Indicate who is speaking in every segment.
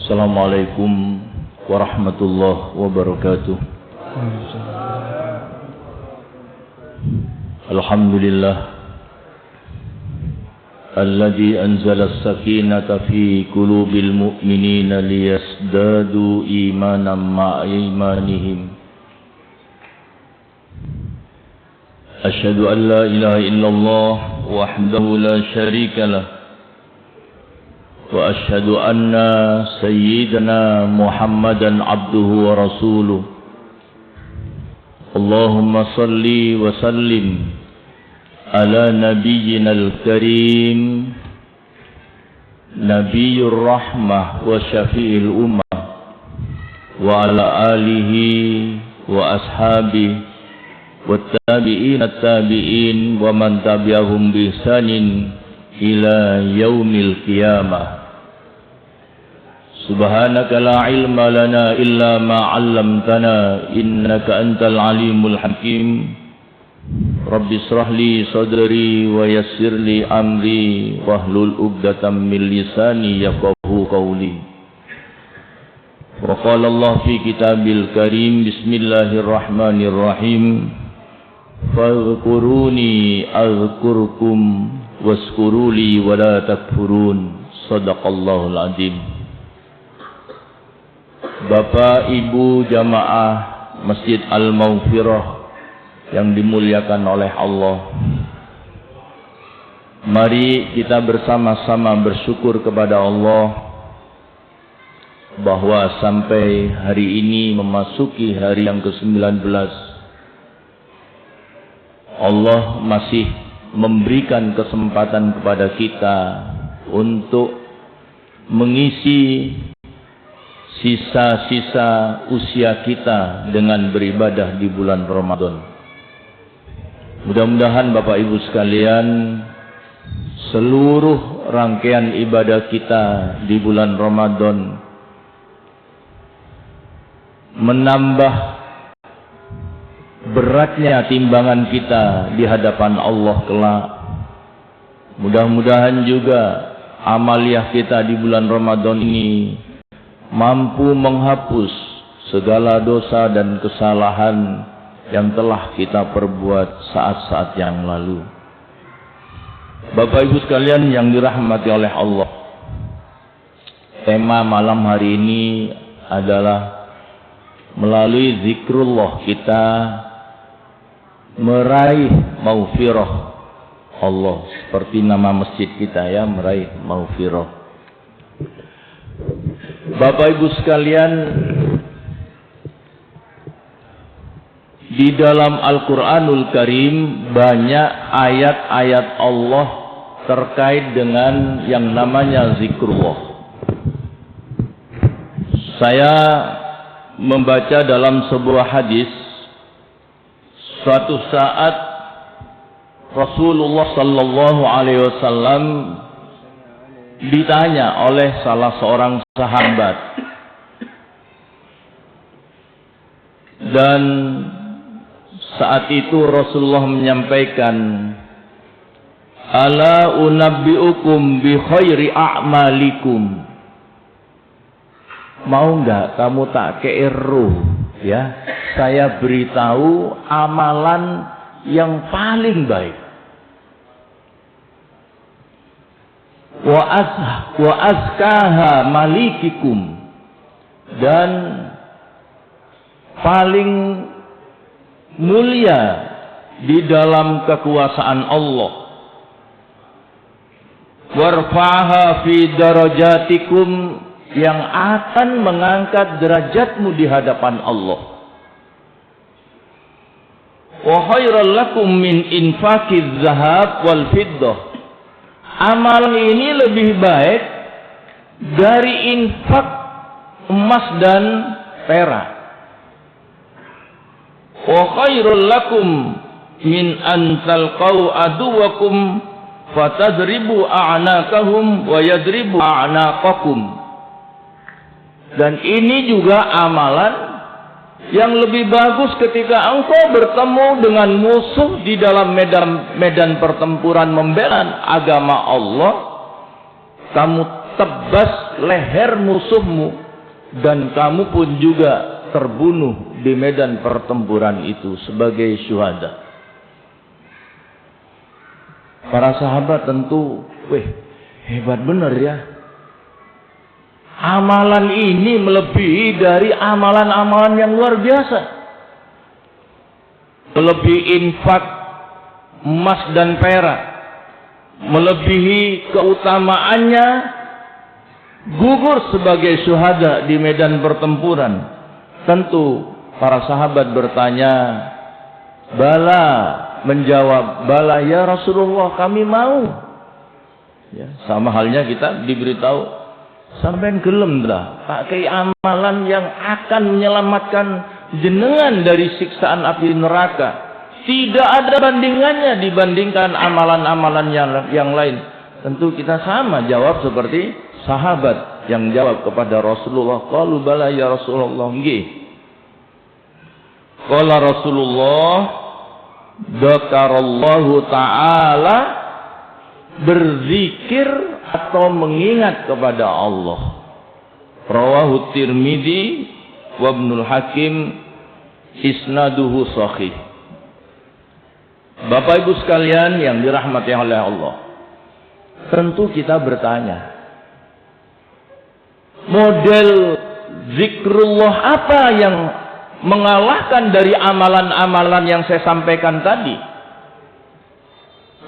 Speaker 1: Assalamualaikum warahmatullahi wabarakatuh. Alhamdulillah alladzi anzala as-sakinata fi qulubil mu'minina liyazdadu imanan ma'a imanihim. Asyhadu an la ilaha illallah wahdahu la syarika lah wa asyhadu anna sayyidana Muhammadan abduhu wa rasuluh. Allahumma salli wa sallim ala nabiyyina al-karim nabiyyur rahmah wa syafi'il ummah wa ala alihi wa ashabihi wa tabi'in wa man tabi'ahum bi ihsanin ila yaumil qiyamah. Subhanaka la ilma lana illa ma 'allamtana innaka antal alimul hakim. Rabbi israh li sadri wa yassir li amri wahlul 'uqdatam min lisani yafqahu qawli. Wa qala Allah fi kitabil karim bismillahirrahmanirrahim. Fadhkuruni azkurkum waskuruli wa la takfurun. Shadaqallahul adzim. Bapak Ibu jamaah Masjid Al-Maghfirah yang dimuliakan oleh Allah, mari kita bersama-sama bersyukur kepada Allah bahwa sampai hari ini memasuki hari yang ke-19 Allah masih memberikan kesempatan kepada kita untuk mengisi sisa-sisa usia kita dengan beribadah di bulan Ramadan. Mudah-mudahan Bapak Ibu sekalian, seluruh rangkaian ibadah kita di bulan Ramadan menambah beratnya timbangan kita di hadapan Allah kelak. Mudah-mudahan juga amaliyah kita di bulan Ramadan ini mampu menghapus segala dosa dan kesalahan yang telah kita perbuat saat-saat yang lalu. Bapak Ibu sekalian yang dirahmati oleh Allah, tema malam hari ini adalah melalui zikrullah kita meraih maghfirah Allah, seperti nama masjid kita ya, meraih maghfirah. Bapak Ibu sekalian, di dalam Al-Quranul Karim banyak ayat-ayat Allah terkait dengan yang namanya zikrullah. Saya membaca dalam sebuah hadis, suatu saat Rasulullah sallallahu alaihi wasallam ditanya oleh salah seorang sahabat, dan saat itu Rasulullah menyampaikan, ala unabbiukum bi khairi a'malikum. Mau enggak kamu tak keeru ya, saya beritahu amalan yang paling baik. Wa azkaha malikikum, dan paling mulia di dalam kekuasaan Allah. Warfa'ha fi darajatikum, yang akan mengangkat derajatmu di hadapan Allah. Wa khairal lakum min infaqiz zahab wal fiddah, amalan ini lebih baik dari infak emas dan perak. Wa khairul lakum min an talqau aduwakum fatadribu a'naqahum wa yadribu a'naqakum. Dan ini juga amalan yang lebih bagus ketika engkau bertemu dengan musuh di dalam medan pertempuran membela agama Allah, kamu tebas leher musuhmu, dan kamu pun juga terbunuh di medan pertempuran itu sebagai syuhada. Para sahabat tentu, hebat benar ya. Amalan ini melebihi dari amalan-amalan yang luar biasa. Melebihi infak emas dan perak, melebihi keutamaannya gugur sebagai syuhada di medan pertempuran. Tentu para sahabat bertanya, bala, menjawab, bala ya Rasulullah, kami mau. Ya, sama halnya kita diberitahu, sampean gelem dah pakai amalan yang akan menyelamatkan jenengan dari siksaan api neraka. Tidak ada bandingannya dibandingkan amalan-amalan yang lain. Tentu kita sama jawab seperti sahabat yang jawab kepada Rasulullah, qalu bala ya Rasulullah, nggih. Qala Rasulullah, dzakarallahu taala, berzikir atau mengingat kepada Allah. Rawahu Tirmidzi wa Ibnul Hakim, isnaduhu sahih. Bapak Ibu sekalian yang dirahmati oleh Allah, tentu kita bertanya, model zikrullah apa yang mengalahkan dari amalan-amalan yang saya sampaikan tadi?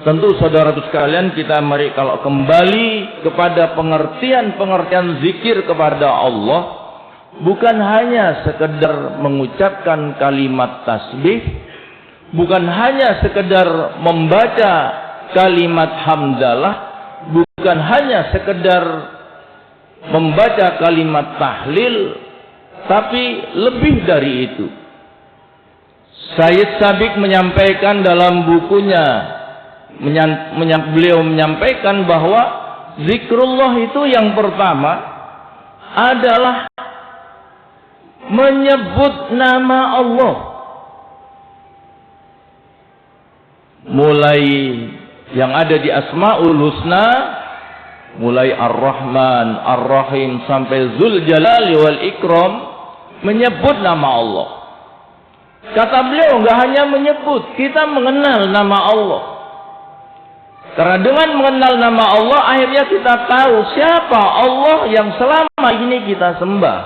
Speaker 1: Tentu saudara sekalian, kita mari kalau kembali kepada pengertian zikir kepada Allah, bukan hanya sekedar mengucapkan kalimat tasbih, bukan hanya sekedar membaca kalimat hamdalah, bukan hanya sekedar membaca kalimat tahlil, tapi lebih dari itu. Sayyid Sabiq menyampaikan dalam bukunya, beliau menyampaikan bahwa zikrullah itu yang pertama adalah menyebut nama Allah. Mulai yang ada di Asmaul Husna, mulai Ar-Rahman, Ar-Rahim sampai Dzul Jalali wal Ikram, menyebut nama Allah. Kata beliau, enggak hanya menyebut, kita mengenal nama Allah. Karena dengan mengenal nama Allah, akhirnya kita tahu siapa Allah yang selama ini kita sembah.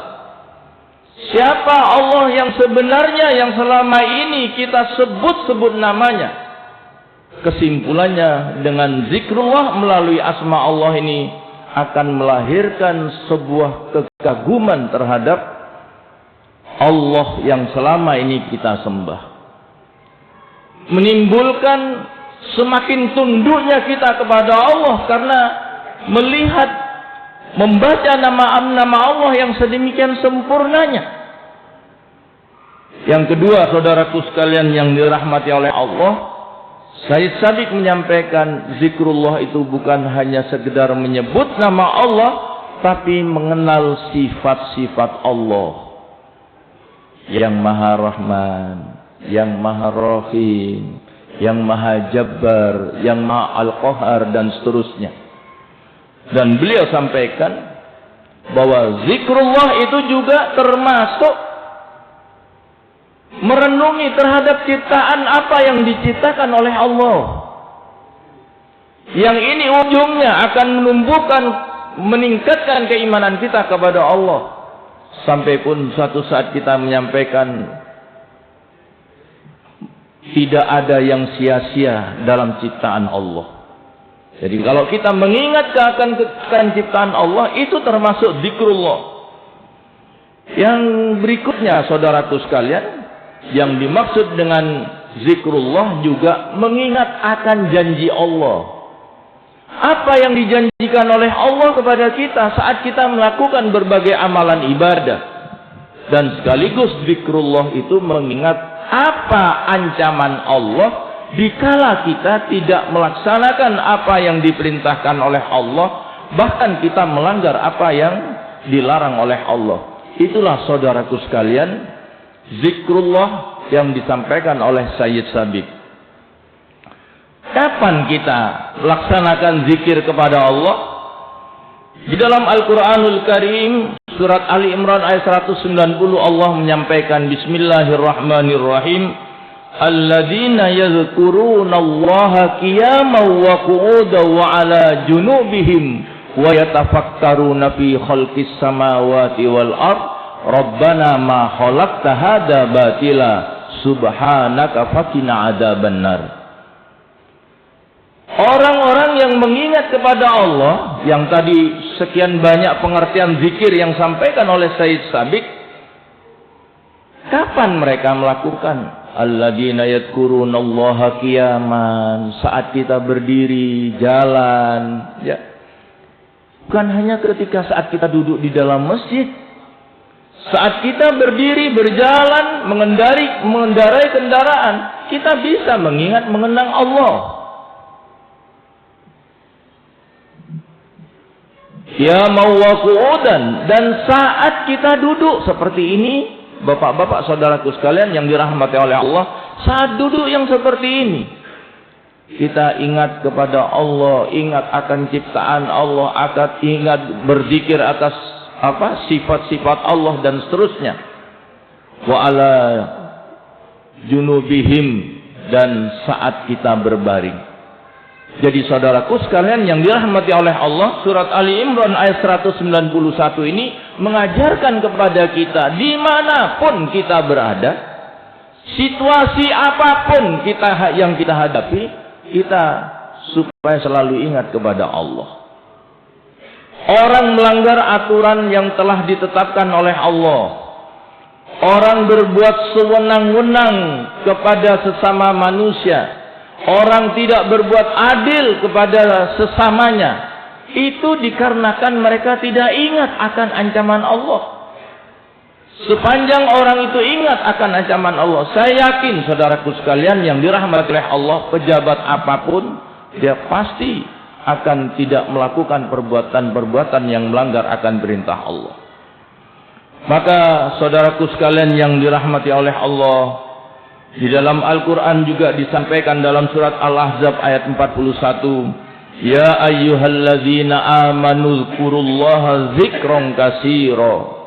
Speaker 1: Siapa Allah yang sebenarnya yang selama ini kita sebut-sebut namanya. Kesimpulannya, dengan zikrullah melalui asma Allah ini akan melahirkan sebuah kekaguman terhadap Allah yang selama ini kita sembah. Menimbulkan semakin tunduknya kita kepada Allah karena melihat, membaca nama Allah yang sedemikian sempurnanya. Yang kedua, saudaraku sekalian yang dirahmati oleh Allah, Sayyid Sabiq menyampaikan zikrullah itu bukan hanya sekedar menyebut nama Allah, tapi mengenal sifat-sifat Allah yang Maha Rahman, yang Maha Rahim, yang Maha Jabbar, yang Maha Al-Qahar, dan seterusnya. Dan beliau sampaikan bahwa zikrullah itu juga termasuk merenungi terhadap ciptaan apa yang diciptakan oleh Allah. Yang ini ujungnya akan menumbuhkan, meningkatkan keimanan kita kepada Allah. Sampai pun suatu saat kita menyampaikan, tidak ada yang sia-sia dalam ciptaan Allah. Jadi kalau kita mengingat akan ciptaan Allah, itu termasuk zikrullah. Yang berikutnya, saudaraku sekalian, yang dimaksud dengan zikrullah juga mengingat akan janji Allah. Apa yang dijanjikan oleh Allah kepada kita saat kita melakukan berbagai amalan ibadah. Dan sekaligus zikrullah itu mengingat apa ancaman Allah dikala kita tidak melaksanakan apa yang diperintahkan oleh Allah, bahkan kita melanggar apa yang dilarang oleh Allah. Itulah saudaraku sekalian, zikrullah yang disampaikan oleh Sayyid Sabiq. Kapan kita laksanakan zikir kepada Allah? Di dalam Al-Quranul Karim, surat Ali Imran ayat 190, Allah menyampaikan Bismillahirrahmanirrahim. Alladzina yadhkuruna Allaha qiyaman wa qu'udan wa ala junubihim wa yatafakkaruna fi khalqis samawati wal ard. Rabbana ma khalaqta hadza batila subhanaka faqina adzabannar. Orang-orang yang mengingat kepada Allah, yang tadi sekian banyak pengertian zikir yang sampaikan oleh Sayyid Sabiq, kapan mereka melakukan? Alladzina yadhkurunallaha qiyaman, saat kita berdiri, jalan, ya. Bukan hanya ketika saat kita duduk di dalam masjid. Saat kita berdiri, berjalan, mengendarai kendaraan, kita bisa mengenang Allah. Ya mawwaqu'udan, dan saat kita duduk seperti ini, bapak-bapak saudaraku sekalian yang dirahmati oleh Allah, saat duduk yang seperti ini kita ingat kepada Allah, ingat akan ciptaan Allah, akan ingat berzikir atas sifat-sifat Allah dan seterusnya. Wa ala junubihim, dan saat kita berbaring. Jadi saudaraku sekalian yang dirahmati oleh Allah, surat Ali Imran ayat 191 ini mengajarkan kepada kita dimanapun kita berada, situasi apapun yang kita hadapi, kita supaya selalu ingat kepada Allah. Orang melanggar aturan yang telah ditetapkan oleh Allah, orang berbuat sewenang-wenang kepada sesama manusia, orang tidak berbuat adil kepada sesamanya, itu dikarenakan mereka tidak ingat akan ancaman Allah. Sepanjang orang itu ingat akan ancaman Allah, saya yakin saudaraku sekalian yang dirahmati oleh Allah, pejabat apapun, dia pasti akan tidak melakukan perbuatan-perbuatan yang melanggar akan perintah Allah. Maka saudaraku sekalian yang dirahmati oleh Allah, di dalam Al-Quran juga disampaikan dalam surat Al-Ahzab ayat 41. Ya ayyuhalladzina amanu dzkurullaha dzikran katsira.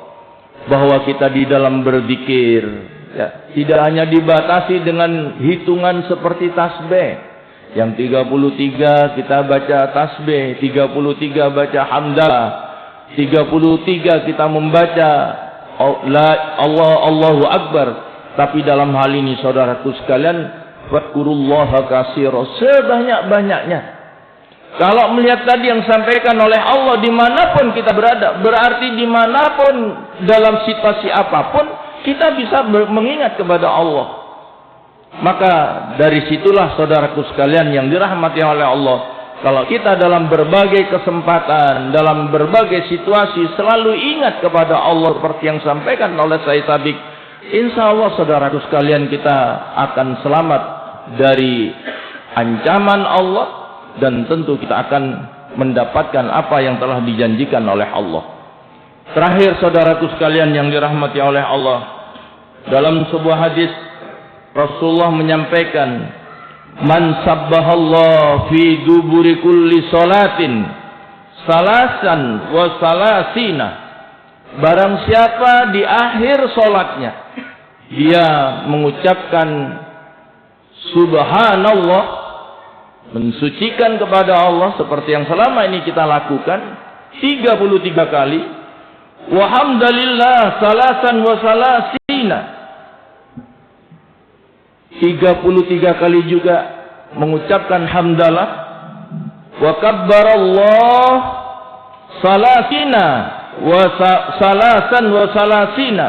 Speaker 1: Bahwa kita di dalam berzikir, ya, tidak hanya dibatasi dengan hitungan seperti tasbih. Yang 33 kita baca tasbih, 33 baca hamdalah, 33 kita membaca Allahu Akbar. Tapi dalam hal ini saudaraku sekalian, fadkurullaha katsira, sebanyak-banyaknya. Kalau melihat tadi yang disampaikan oleh Allah, dimanapun kita berada, berarti dimanapun dalam situasi apapun, kita bisa mengingat kepada Allah. Maka dari situlah saudaraku sekalian yang dirahmati oleh Allah, kalau kita dalam berbagai kesempatan, dalam berbagai situasi selalu ingat kepada Allah seperti yang disampaikan oleh Sayyid Sabiq, insya Allah saudaraku sekalian kita akan selamat dari ancaman Allah, dan tentu kita akan mendapatkan apa yang telah dijanjikan oleh Allah. Terakhir saudaraku sekalian yang dirahmati oleh Allah, dalam sebuah hadis Rasulullah menyampaikan, man sabbahallah fi duburi kulli salatin salasan wa salasina. Barang siapa di akhir solatnya dia mengucapkan subhanallah, mensucikan kepada Allah seperti yang selama ini kita lakukan 33 kali, walhamdulillah salasan wa salasina, 33 kali juga mengucapkan hamdalah, wa kabbarallah salasina wa salasan wa salasina,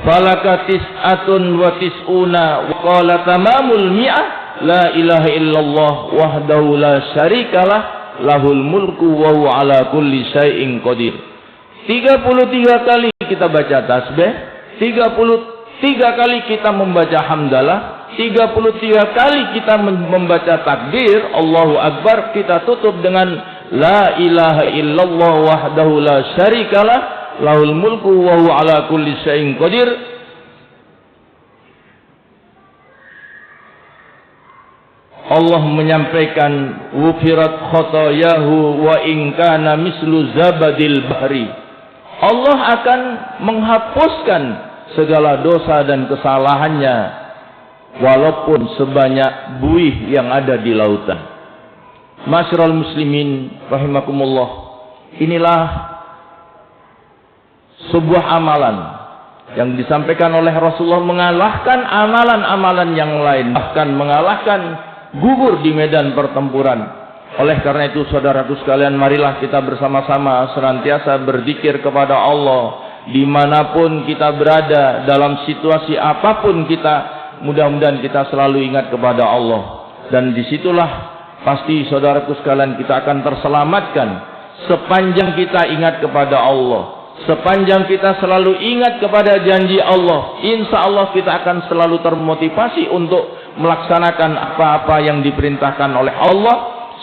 Speaker 1: falaka tis'atun wa tis'una, wa qala tamamul mi'ah, la ilaha illallah wahdahu la syarikalah, lahul mulku wa huwa ala kulli syai'in qadir. 33 kali kita baca tasbih, 33 kali kita membaca hamdalah, 33 kali kita membaca takbir Allahu Akbar, kita tutup dengan la ilaha illallah wahdahu la syarikalah, lahul mulku wa huwa ala kulli syai'in qadir. Allah menyampaikan wufirat khotoyahu wa in kana mislu zabadil bahri. Allah akan menghapuskan segala dosa dan kesalahannya walaupun sebanyak buih yang ada di lautan. Masyarul muslimin rahimakumullah. Inilah sebuah amalan yang disampaikan oleh Rasulullah mengalahkan amalan-amalan yang lain, bahkan mengalahkan gugur di medan pertempuran. Oleh karena itu saudaraku sekalian, marilah kita bersama-sama senantiasa berzikir kepada Allah dimanapun kita berada, dalam situasi apapun kita, mudah-mudahan kita selalu ingat kepada Allah. Dan disitulah pasti saudaraku sekalian kita akan terselamatkan sepanjang kita ingat kepada Allah. Sepanjang kita selalu ingat kepada janji Allah, insya Allah kita akan selalu termotivasi untuk melaksanakan apa-apa yang diperintahkan oleh Allah.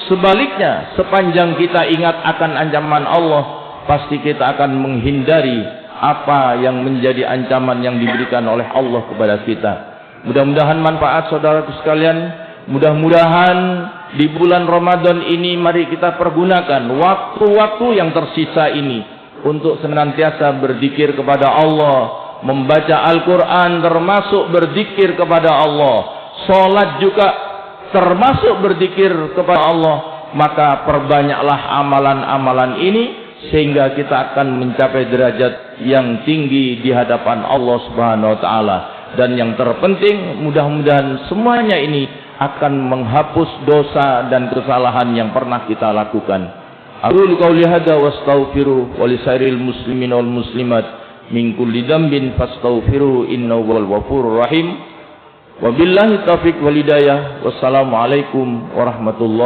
Speaker 1: Sebaliknya, sepanjang kita ingat akan ancaman Allah, pasti kita akan menghindari apa yang menjadi ancaman yang diberikan oleh Allah kepada kita. Mudah-mudahan manfaat saudaraku sekalian. Mudah-mudahan di bulan Ramadan ini mari kita pergunakan waktu-waktu yang tersisa ini untuk senantiasa berzikir kepada Allah, membaca Al-Quran termasuk berzikir kepada Allah, sholat juga termasuk berzikir kepada Allah. Maka perbanyaklah amalan-amalan ini sehingga kita akan mencapai derajat yang tinggi di hadapan Allah Subhanahu wa taala. Dan yang terpenting, mudah-mudahan semuanya ini akan menghapus dosa dan kesalahan yang pernah kita lakukan. Aqulu qouli hadza wastaghfiru wa lisairil muslimin wal muslimat min kulli dhanbin fastaghfiruhu innahu huwal ghafurur rahim. Wabillahi taufiq wal hidayah. Wassalamu alaikum warahmatullahi